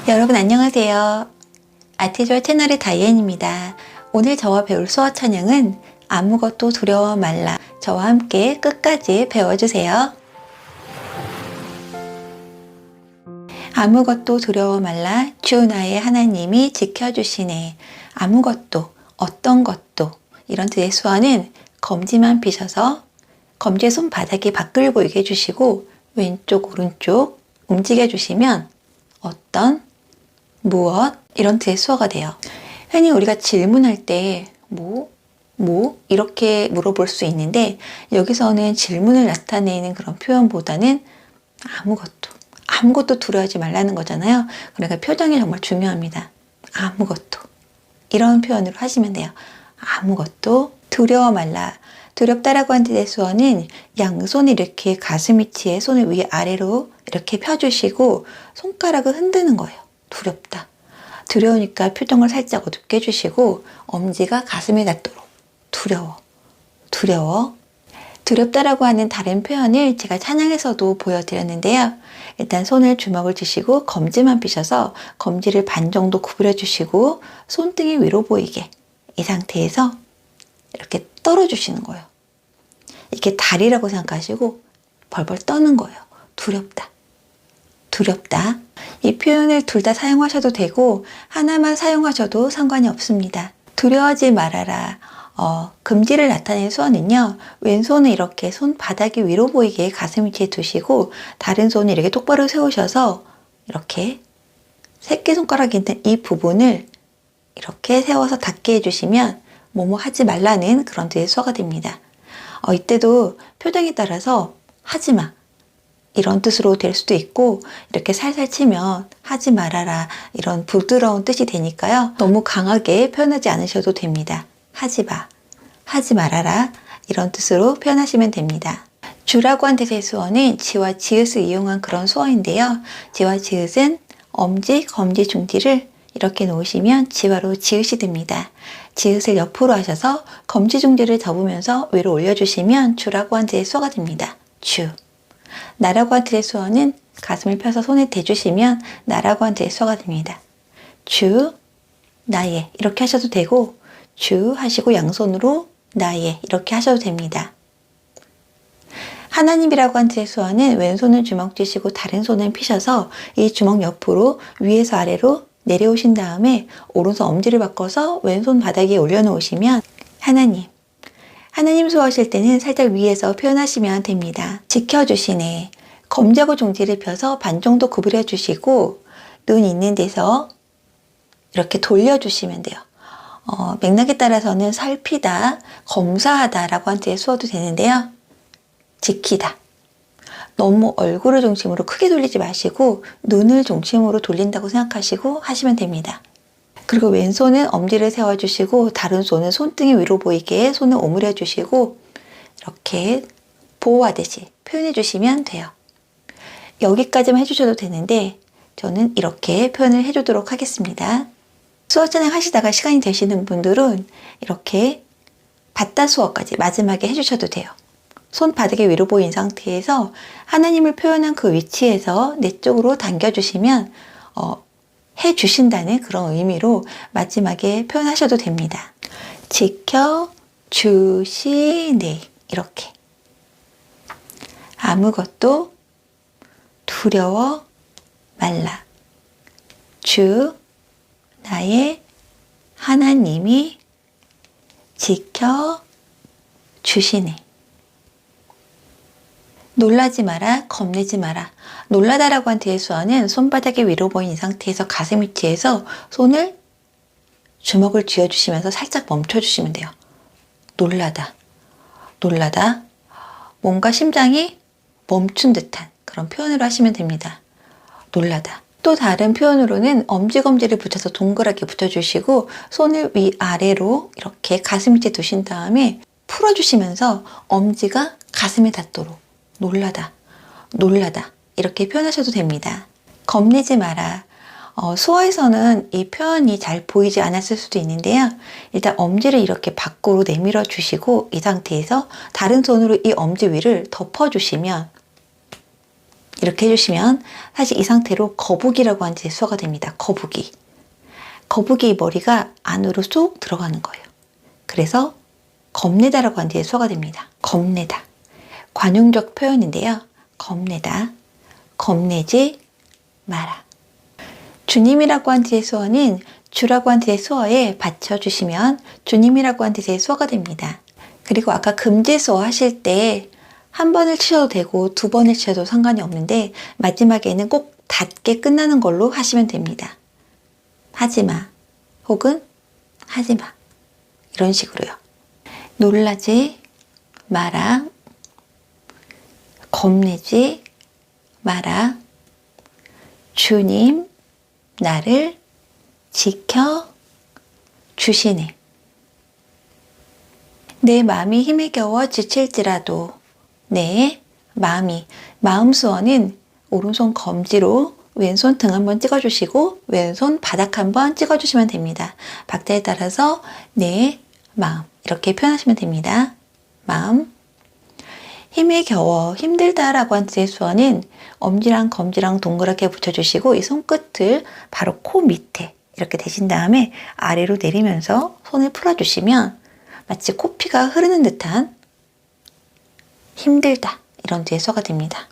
여러분 안녕하세요. 아티졸 채널의 다이앤입니다. 오늘 저와 배울 수어 찬양은 아무것도 두려워 말라. 저와 함께 끝까지 배워주세요. 아무것도 두려워 말라. 주 나의 하나님이 지켜주시네. 아무것도, 어떤 것도. 이런 뜻의 수어는 검지만 피셔서 검지의 손바닥이 밖을 보이게 해주시고 왼쪽 오른쪽 움직여 주시면 어떤, 무엇 이런 뜻의 수어가 돼요. 흔히 우리가 질문할 때 뭐 이렇게 물어볼 수 있는데 여기서는 질문을 나타내는 그런 표현보다는 아무것도 두려워하지 말라는 거잖아요. 그러니까 표정이 정말 중요합니다. 아무것도 이런 표현으로 하시면 돼요. 아무것도 두려워 말라. 두렵다라고 한 뜻의 수어는 양손을 이렇게 가슴 위치에 손을 위아래로 이렇게 펴주시고 손가락을 흔드는 거예요. 두렵다. 두려우니까 표정을 살짝 어둡게 해주시고 엄지가 가슴에 닿도록 두려워. 두렵다라고 하는 다른 표현을 제가 찬양에서도 보여드렸는데요. 일단 손을 주먹을 쥐시고 검지만 피셔서 검지를 반 정도 구부려 주시고 손등이 위로 보이게 이 상태에서 이렇게 떨어주시는 거예요. 이게 다리라고 생각하시고 벌벌 떠는 거예요. 두렵다. 이 표현을 둘 다 사용하셔도 되고 하나만 사용하셔도 상관이 없습니다. 두려워하지 말아라. 금지를 나타내는 수어는요. 왼손을 이렇게 손바닥이 위로 보이게 가슴 위치에 두시고 다른 손을 이렇게 똑바로 세우셔서 이렇게 새끼손가락이 있는 이 부분을 이렇게 세워서 닿게 해주시면 뭐뭐 하지 말라는 그런 뜻의 수어가 됩니다. 이때도 표정에 따라서 하지마 이런 뜻으로 될 수도 있고 이렇게 살살 치면 하지 말아라 이런 부드러운 뜻이 되니까요. 너무 강하게 표현하지 않으셔도 됩니다. 하지마, 하지 말아라 이런 뜻으로 표현하시면 됩니다. 주라고 한 뜻의 수어는 지와 지읒을 이용한 그런 수어인데요. 지와 지읒은 엄지, 검지, 중지를 이렇게 놓으시면 지와로 지읒이 됩니다. 지읒을 옆으로 하셔서 검지, 중지를 접으면서 위로 올려주시면 주라고 한 뜻의 수어가 됩니다. 주. 나라고 한 뜻의 수어는 가슴을 펴서 손에 대주시면 나라고 한 뜻의 수어가 됩니다. 주, 나의 이렇게 하셔도 되고 주 하시고 양손으로 나의 이렇게 하셔도 됩니다. 하나님이라고 한 뜻의 수어는 왼손을 주먹 쥐시고 다른 손을 피셔서 이 주먹 옆으로 위에서 아래로 내려오신 다음에 오른손 엄지를 바꿔서 왼손 바닥에 올려놓으시면 하나님 수어하실 때는 살짝 위에서 표현하시면 됩니다. 지켜주시네. 검지하고 중지를 펴서 반 정도 구부려 주시고 눈 있는 데서 이렇게 돌려주시면 돼요. 맥락에 따라서는 살피다, 검사하다 라고 한 뜻의 수어도 되는데요. 지키다. 너무 얼굴을 중심으로 크게 돌리지 마시고 눈을 중심으로 돌린다고 생각하시고 하시면 됩니다. 그리고 왼손은 엄지를 세워주시고 다른 손은 손등이 위로 보이게 손을 오므려 주시고 이렇게 보호하듯이 표현해 주시면 돼요. 여기까지만 해주셔도 되는데 저는 이렇게 표현을 해주도록 하겠습니다. 수어 찬양 하시다가 시간이 되시는 분들은 이렇게 받다 수어까지 마지막에 해주셔도 돼요. 손바닥이 위로 보인 상태에서 하나님을 표현한 그 위치에서 내 쪽으로 당겨주시면 해주신다는 그런 의미로 마지막에 표현하셔도 됩니다. 지켜주시네 이렇게 아무것도 두려워 말라. 주 나의 하나님이 지켜주시네. 놀라지 마라, 겁내지 마라. 놀라다라고 한 뜻의 수어는 손바닥이 위로 보인 이 상태에서 가슴 위치에서 손을 주먹을 쥐어주시면서 살짝 멈춰주시면 돼요. 놀라다. 뭔가 심장이 멈춘 듯한 그런 표현으로 하시면 됩니다. 놀라다. 또 다른 표현으로는 엄지검지를 붙여서 동그랗게 붙여주시고 손을 위아래로 이렇게 가슴 밑에 두신 다음에 풀어주시면서 엄지가 가슴에 닿도록 놀라다 이렇게 표현하셔도 됩니다. 겁내지 마라. 수어에서는 이 표현이 잘 보이지 않았을 수도 있는데요. 일단 엄지를 이렇게 밖으로 내밀어 주시고 이 상태에서 다른 손으로 이 엄지 위를 덮어 주시면 이렇게 해주시면 사실 이 상태로 거북이라고 하는 뜻의 수어가 됩니다. 거북이. 거북이 머리가 안으로 쏙 들어가는 거예요. 그래서 겁내다라고 하는 뜻의 수어가 됩니다. 겁내다. 관용적 표현인데요. 겁내다. 겁내지 마라. 주님이라고 하는 뜻의 수어는 주라고 하는 뜻의 수어에 받쳐주시면 주님이라고 하는 뜻의 수어가 됩니다. 그리고 아까 금지수어 하실 때 한 번을 치셔도 되고 두 번을 치셔도 상관이 없는데 마지막에는 꼭 닫게 끝나는 걸로 하시면 됩니다. 하지마 혹은 하지마 이런 식으로요. 놀라지 마라. 겁내지 마라. 주님 나를 지켜 주시네. 내 마음이 힘에 겨워 지칠지라도 내 마음이, 마음 수어는 오른손 검지로 왼손 등 한번 찍어주시고 왼손 바닥 한번 찍어주시면 됩니다. 박자에 따라서 내 마음 이렇게 표현하시면 됩니다. 마음. 힘에 겨워 힘들다라고 하는 뜻의 수어는 엄지랑 검지랑 동그랗게 붙여주시고 이 손끝을 바로 코 밑에 이렇게 대신 다음에 아래로 내리면서 손을 풀어주시면 마치 코피가 흐르는 듯한 힘들다 이런 뜻의 수어가 됩니다.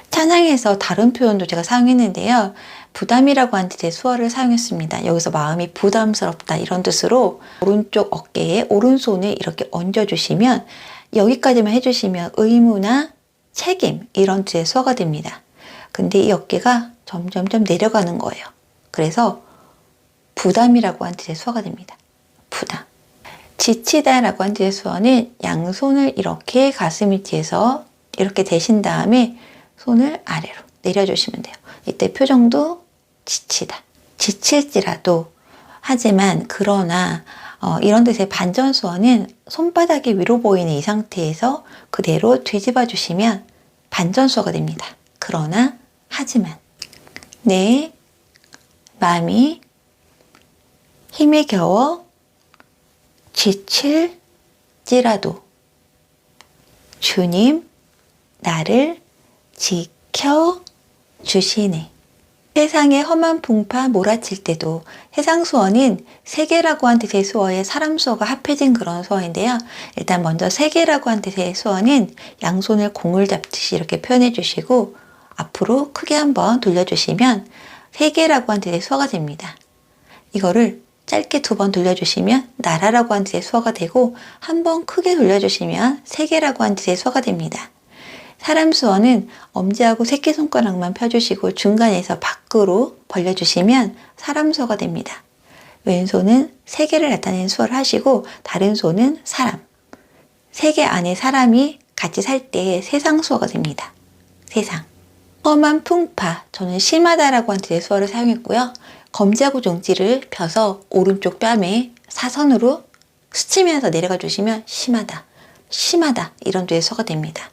찬양에서 다른 표현도 제가 사용했는데요. 부담이라고 하는 뜻의 수어를 사용했습니다. 여기서 마음이 부담스럽다 이런 뜻으로 오른쪽 어깨에 오른손을 이렇게 얹어주시면 여기까지만 해주시면 의무나 책임 이런 뜻의 수어가 됩니다. 근데 이 어깨가 점점점 내려가는 거예요. 그래서 부담이라고 하는 뜻의 수어가 됩니다. 부담. 지치다라고 하는 뜻의 수어는 양손을 이렇게 가슴 위치에서 이렇게 대신 다음에 손을 아래로 내려주시면 돼요. 이때 표정도 지치다. 지칠지라도 하지만 그러나 이런 뜻의 반전 수어는 손바닥이 위로 보이는 이 상태에서 그대로 뒤집어 주시면 반전 수어가 됩니다. 그러나 하지만 내 마음이 힘에 겨워 지칠지라도 주님 나를 지켜주시네. 세상에 험한 풍파 몰아칠 때도 해상 수어는 세계라고 한 뜻의 수어에 사람 수어가 합해진 그런 수어인데요. 일단 먼저 세계라고 한 뜻의 수어는 양손을 공을 잡듯이 이렇게 표현해 주시고 앞으로 크게 한번 돌려주시면 세계라고 한 뜻의 수어가 됩니다. 이거를 짧게 두 번 돌려주시면 나라라고 한 뜻의 수어가 되고 한 번 크게 돌려주시면 세계라고 한 뜻의 수어가 됩니다. 사람 수어는 엄지하고 새끼손가락만 펴주시고 중간에서 밖으로 벌려주시면 사람 수어가 됩니다. 왼손은 세계를 나타내는 수어를 하시고 다른 손은 사람. 세계 안에 사람이 같이 살 때 세상 수어가 됩니다. 세상. 험한 풍파, 저는 심하다라고 한 뜻의 수어를 사용했고요. 검지하고 중지를 펴서 오른쪽 뺨에 사선으로 스치면서 내려가 주시면 심하다, 심하다 이런 뜻의 수어가 됩니다.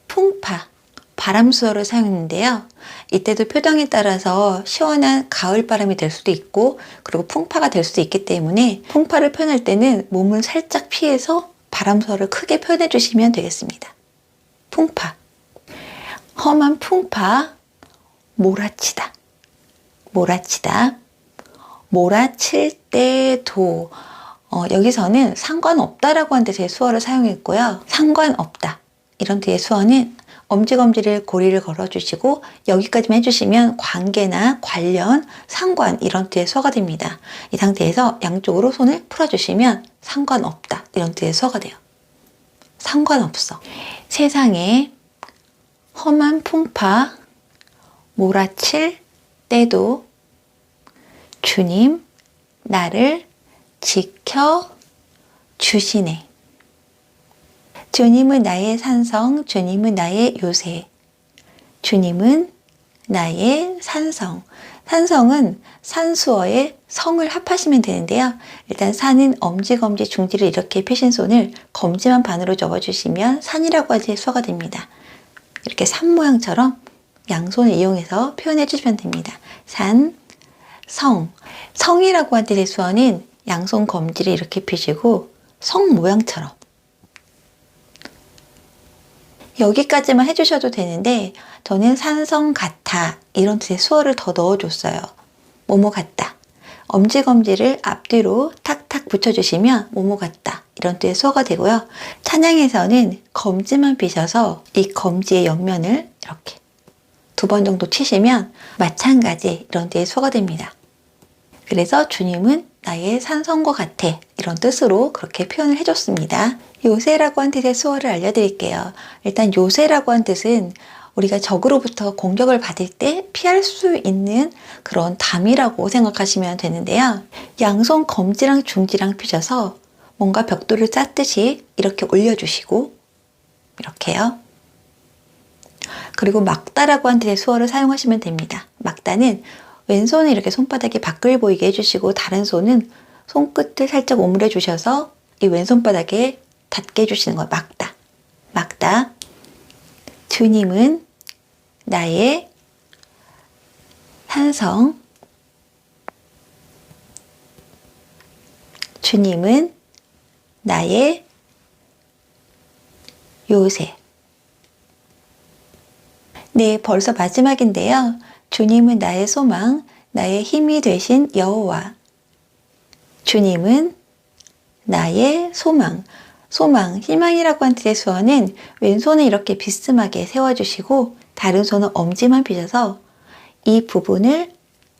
풍파, 바람 수어를 사용했는데요. 이때도 표정에 따라서 시원한 가을 바람이 될 수도 있고 그리고 풍파가 될 수도 있기 때문에 풍파를 표현할 때는 몸을 살짝 피해서 바람 수어를 크게 표현해 주시면 되겠습니다. 풍파, 험한 풍파, 몰아치다, 몰아치다, 몰아칠 때도 여기서는 상관없다라고 하는 뜻의 수어를 사용했고요. 상관없다 이런 뜻의 수어는 엄지검지를 고리를 걸어주시고 여기까지만 해주시면 관계나 관련, 상관 이런 뜻의 수어가 됩니다. 이 상태에서 양쪽으로 손을 풀어주시면 상관없다 이런 뜻의 수어가 돼요. 상관없어. 세상에 험한 풍파 몰아칠 때도 주님 나를 지켜주시네. 주님은 나의 산성, 주님은 나의 요새. 주님은 나의 산성. 산성은 산수어에 성을 합하시면 되는데요. 일단 산은 엄지, 검지, 중지를 이렇게 펴신 손을 검지만 반으로 접어주시면 산이라고 하는 수어가 됩니다. 이렇게 산 모양처럼 양손을 이용해서 표현해 주시면 됩니다. 산, 성. 성이라고 하는 뜻의 수어는 양손 검지를 이렇게 펴시고 성 모양처럼 여기까지만 해주셔도 되는데 저는 산성 같아 이런 뜻의 수어를 더 넣어줬어요. 뭐뭐 같다. 엄지검지를 앞뒤로 탁탁 붙여주시면 뭐뭐 같다 이런 뜻의 수어가 되고요. 찬양에서는 검지만 피셔서 이 검지의 옆면을 이렇게 2번 정도 치시면 마찬가지 이런 뜻의 수어가 됩니다. 그래서 주님은 나의 산성과 같아 이런 뜻으로 그렇게 표현을 해줬습니다. 요새라고 한 뜻의 수어를 알려드릴게요. 일단 요새라고 한 뜻은 우리가 적으로부터 공격을 받을 때 피할 수 있는 그런 담이라고 생각하시면 되는데요. 양손 검지랑 중지랑 펴셔서 뭔가 벽돌을 쌓듯이 이렇게 올려주시고 이렇게요. 그리고 막다라고 한 뜻의 수어를 사용하시면 됩니다. 막다는 왼손을 이렇게 손바닥에 밖을 보이게 해주시고 다른 손은 손끝을 살짝 오므려 주셔서 이 왼손바닥에 닿게 해주시는 거예요. 막다. 막다. 주님은 나의 산성. 주님은 나의 요새. 네, 벌써 마지막인데요. 주님은 나의 소망, 나의 힘이 되신 여호와. 주님은 나의 소망. 소망, 희망이라고 한 뜻의 수어는 왼손을 이렇게 비스듬하게 세워주시고 다른 손은 엄지만 펴셔서 이 부분을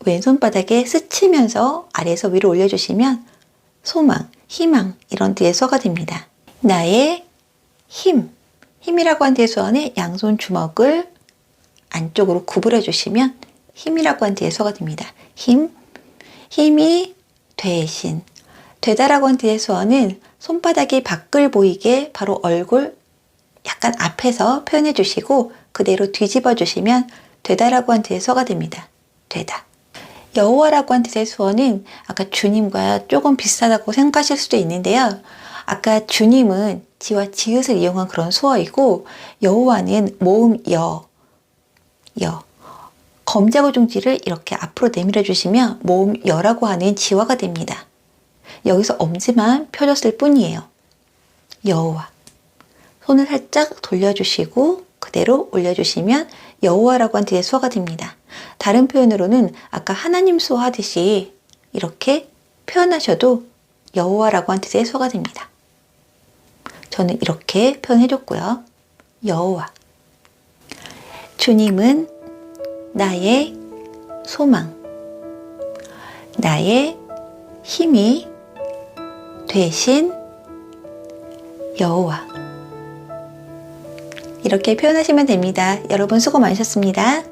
왼손바닥에 스치면서 아래에서 위로 올려주시면 소망, 희망 이런 뜻의 수어가 됩니다. 나의 힘, 힘이라고 한 뜻의 수어는 양손 주먹을 안쪽으로 구부려 주시면 힘이라고 한 뜻의 수어가 됩니다. 힘, 힘이 되신. 되다라고 한 뜻의 수어는 손바닥이 밖을 보이게 바로 얼굴 약간 앞에서 표현해 주시고 그대로 뒤집어 주시면 되다라고 한 뜻의 수어가 됩니다. 되다. 여호와라고 한 뜻의 수어는 아까 주님과 조금 비슷하다고 생각하실 수도 있는데요. 아까 주님은 지와 지읒을 이용한 그런 수어이고 여호와는 모음 여. 검지하고 중지를 이렇게 앞으로 내밀어 주시면 모음 여라고 하는 지화가 됩니다. 여기서 엄지만 펴줬을 뿐이에요. 여호와. 손을 살짝 돌려주시고 그대로 올려주시면 여호와라고 한 뜻의 수어가 됩니다. 다른 표현으로는 아까 하나님 수어 하듯이 이렇게 표현하셔도 여호와라고 한 뜻의 수어가 됩니다. 저는 이렇게 표현해줬고요. 여호와. 주님은 나의 소망, 나의 힘이 되신 여호와. 이렇게 표현하시면 됩니다. 여러분 수고 많으셨습니다.